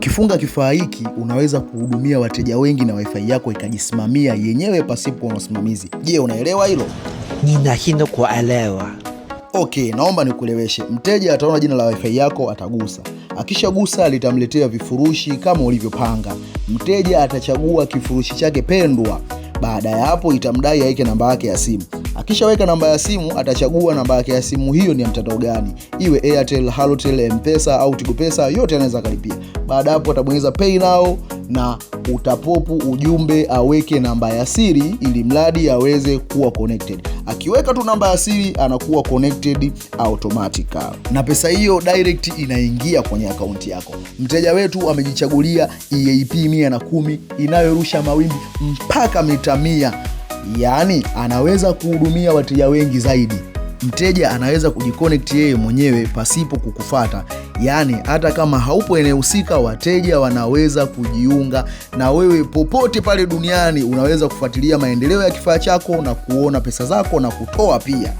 Ukifunga kifaa hiki unaweza kuhudumia wateja wengi na wifi yako ikajisimamia yenyewe pasipo na usimamizi. Je, unaelewa hilo? Ninashindwa kuelewa. Okay, naomba nikueleweshe. Mteja ataona jina la wifi yako, atagusa. Akishagusa litamletea vifurushi kama ulivyopanga. Mteja atachagua kifurushi chake pendwa. Baada ya hapo itamdai aweke namba yake ya simu. Akishaweka namba ya simu atachagua namba yake ya simu hiyo ni ya mtandao gani. Iwe Airtel, Halotel, M-Pesa au Tigo Pesa, yote anaweza kalipia. Baada hapo atabonyeza Pay Now na utapopu ujumbe aweke namba ya siri ili mradi aweze kuwa connected. Akiweka tu namba ya siri anakuwa connected automatic. Na pesa hiyo direct inaingia kwenye akaunti yako. Mteja wetu amejichagulia EAP 110 inayorusha mawimbi mpaka mita 100. Yaani anaweza kuhudumia wateja wengi zaidi. Mteja anaweza kujiconnect yeye mwenyewe pasipo kukufuata. Yaani hata kama haupo eneo husika, wateja wanaweza kujiunga na wewe popote pale duniani. Unaweza kufuatilia maendeleo ya kifaa chako na kuona pesa zako na kutoa pia.